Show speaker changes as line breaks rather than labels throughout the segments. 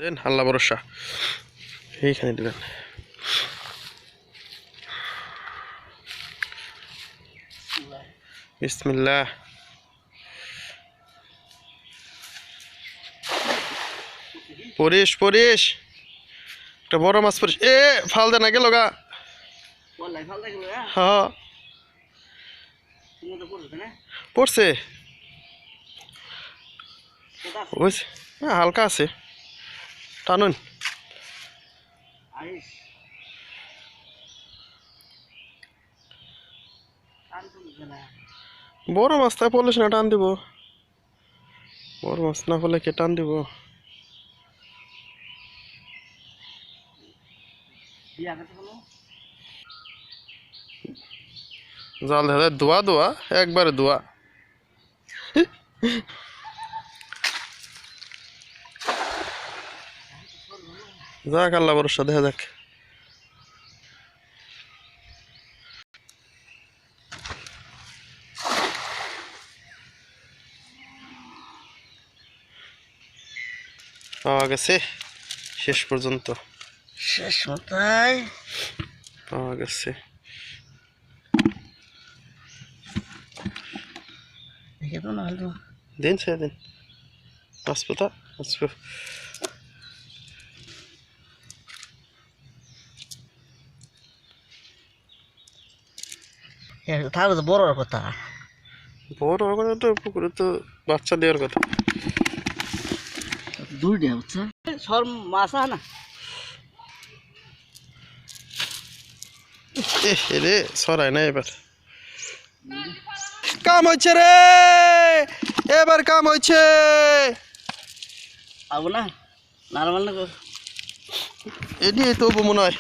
দেন আল্লাহ ভরসা এইখানে দিবেন। বিসমিল্লাহ। পরিস পরিস একটা বড় মাছ পরিস। এ ফাল দে না গেল গা। হ্যাঁ পড়ছে হালকা আছে, টানুন। বড় মাছটা পড়লে না টান দিব, বড় মাছ না পড়লে কে টান দিব? জাল ধরে দোয়া দোয়া একবারে দোয়া। যাক আল্লাহ ভরসা, দেখা যাক। পাওয়া গেছে শেষ পর্যন্ত,
শেষ মাথায়
পাওয়া গেছে।
দেখে তো না হলো
দিন ছেড়ে দিন, আসবো আসবো।
থাকবে তো বড় কথা,
বড় করে তো পুকুরে তো বাচ্চা দেওয়ার কথা।
দুইটা হচ্ছে সর মাছ না
রে সরাই না এবার। কাম হচ্ছে রে, এবার কাম হচ্ছে।
আবো না নরমাল না
এটি তবু মনে হয়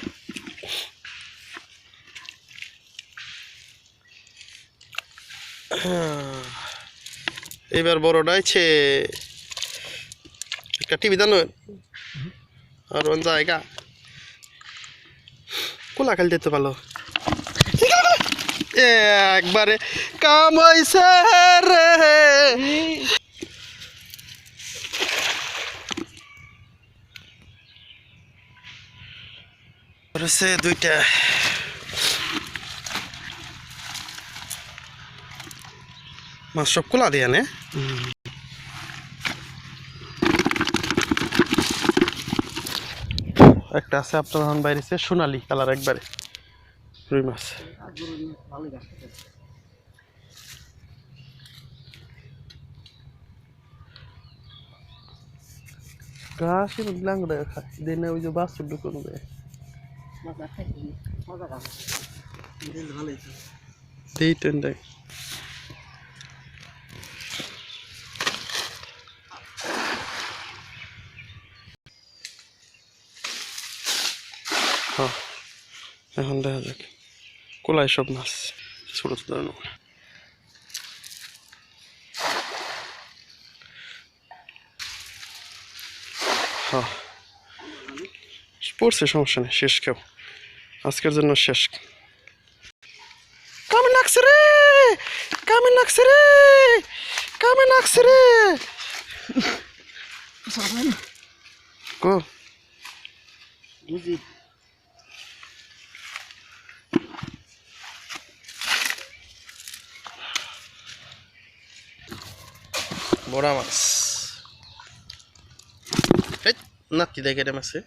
এবার বড়টা আছে। একটা টিভি জানো আর জায়গা কোলা খালি দিতে পারলো একবারে কাম হইছে রে। দুইটা মাছ সব কোলা দিয়ে নে। একটা আছে আপনার এখন বাইরেছে সোনালি কালার, একবারে রুই মাছ। ঘাসের লাংড়া খায় দিনে ওই যে বাস ঢুকুন দেয় দেই টেন দেয়। হ্যাঁ এখন দেখা যাক কোলায় সব মাছ ছোট ছোট। হ্যাঁ পড়ছে, সমস্যা নেই, শেষ কেউ আজকের জন্য শেষ। কামে লাগছে রে, কামে লাগছে রে, কামে লাগছে রে। কো
বুঝি
বড়া মাছ নাতি দেখে মাছে।